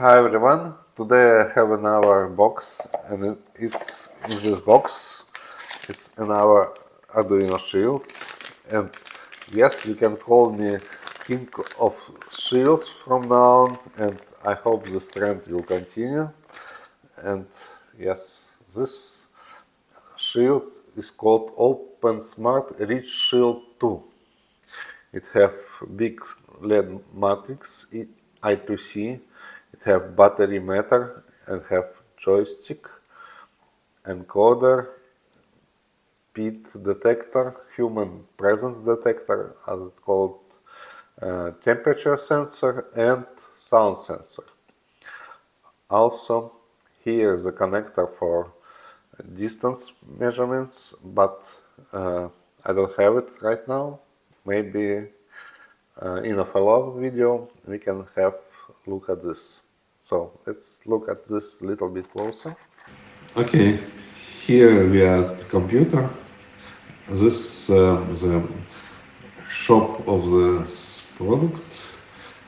Hi everyone, today I have another box and it's in this box it's another Arduino shields, and yes, you can call me king of shields from now on, and I hope this trend will continue. And yes, this shield is called Open Smart Reach Shield 2. It have big LED matrix I2C. It have battery meter and have joystick, encoder, PID detector, human presence detector, as it's called, temperature sensor and sound sensor. Also, here is a connector for distance measurements, but I don't have it right now. Maybe in a follow-up video we can have look at this. So let's look at this a little bit closer. Okay, here we are at the computer. This the shop of the product,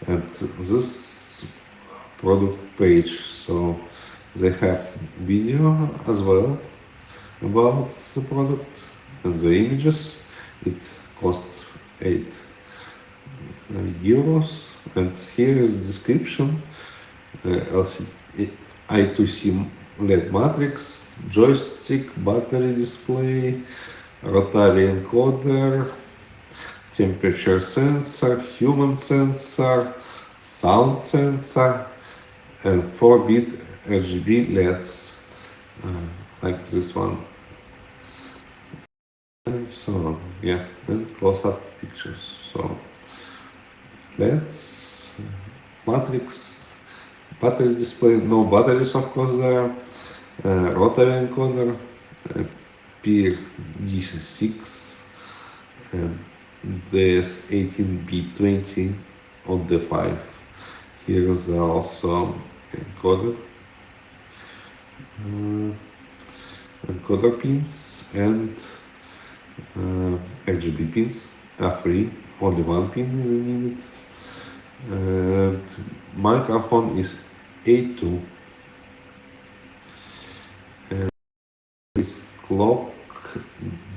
and this product page. So they have video as well about the product and the images. It costs 8 euros, and here is the description. LCD, I2C LED matrix, joystick, battery display, rotary encoder, temperature sensor, human sensor, sound sensor, and 4-bit RGB LEDs, like this one. And so, yeah, and close-up pictures. So, LEDs, matrix, battery display, no batteries of course there, rotary encoder, peer DC6, and DS18B20 on the 5. Here's also encoder, encoder pins and RGB pins are free, only one pin is needed. And microphone is A2, and is clock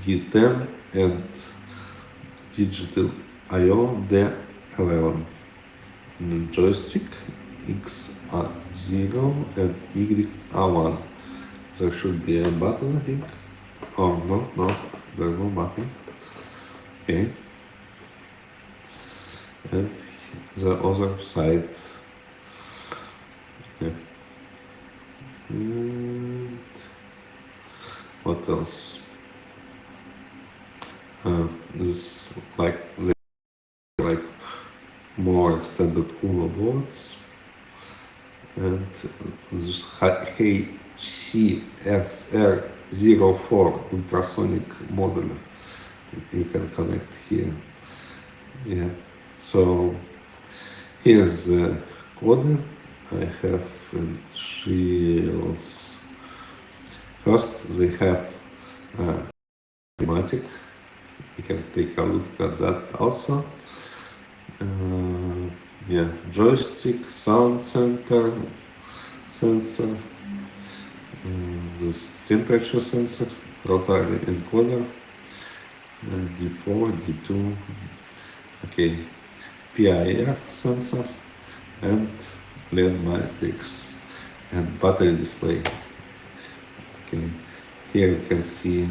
D10 and digital I/O D11. Joystick X0 and Y1. There should be a button, I think. Oh, no, there's no button. Okay. And the other side. Okay. And what else? This like more extended UNO boards, and this HCSR04 ultrasonic modular you can connect here. Yeah. So here's the code I have in shields. First, they have schematic. You can take a look at that also. Yeah, joystick, sound center, sensor, this temperature sensor, rotary encoder, D4, D2, okay, PIR sensor, and LED matrix and battery display. Okay, here you can see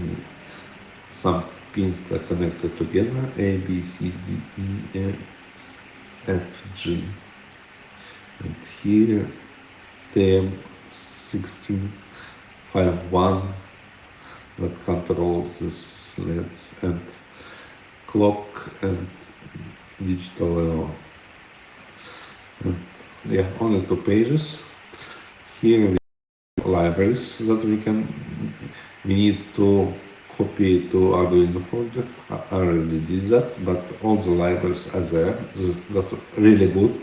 some pins are connected together, A, B, C, D, E, F, G. And here TM1651 that controls these LEDs, and clock and digital I/O. And yeah, only 2 pages. Here we have libraries that we need to copy to Arduino project. I already did that, but all the libraries are there. That's really good,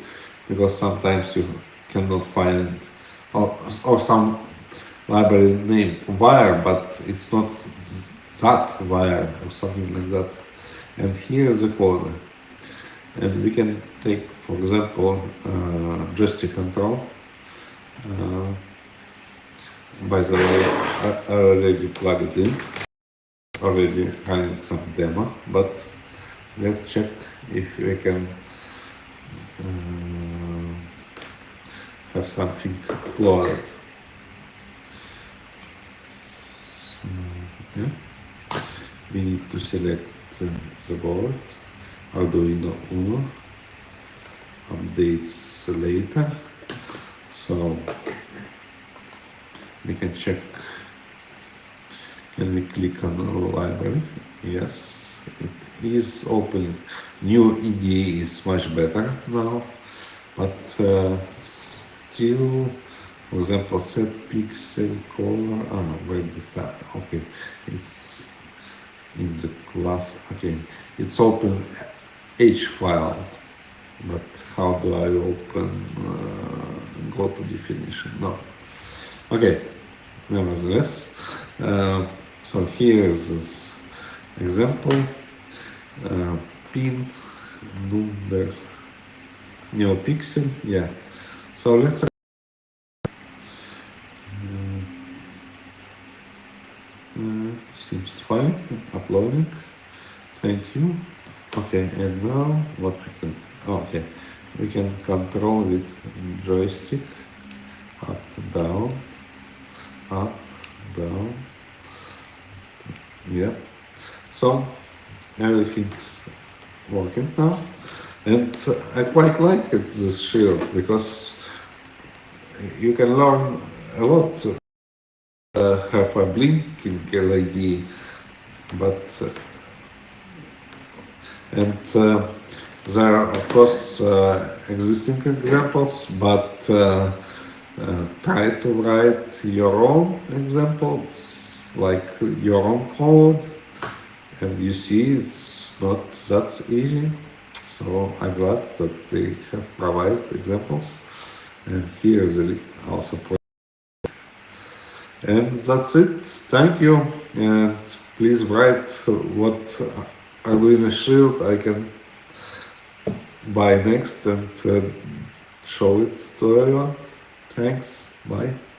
because sometimes you cannot find, or some library name wire, but it's not that wire or something like that. And here is the code. And we can take, for example, joystick control. By the way, I already plugged in, already running some demo, but let's check if we can have something uploaded. So, yeah. We need to select the board, Arduino Uno, updates later. So we can check, can we click on the library? Yes, it is opening. New EDA is much better now, but still, for example, set pixel color, where is that? Okay, it's in the class, okay, it's open H file, but how do I open, go to definition? No. Okay, nevertheless, so here's this example, pin number neopixel, yeah. So let's seems fine, uploading, thank you. Okay, and now what we can, okay, we can control with joystick, up, down, yeah. So everything's working now, and I quite like it, this shield, because you can learn a lot. Have a blinking LED, but and there are of course existing examples, but try to write your own examples, like your own code, and you see it's not that easy. So I'm glad that they have provided examples, and here is also. And that's it. Thank you, and please write what Arduino Shield I can buy next and show it to everyone. Thanks. Bye.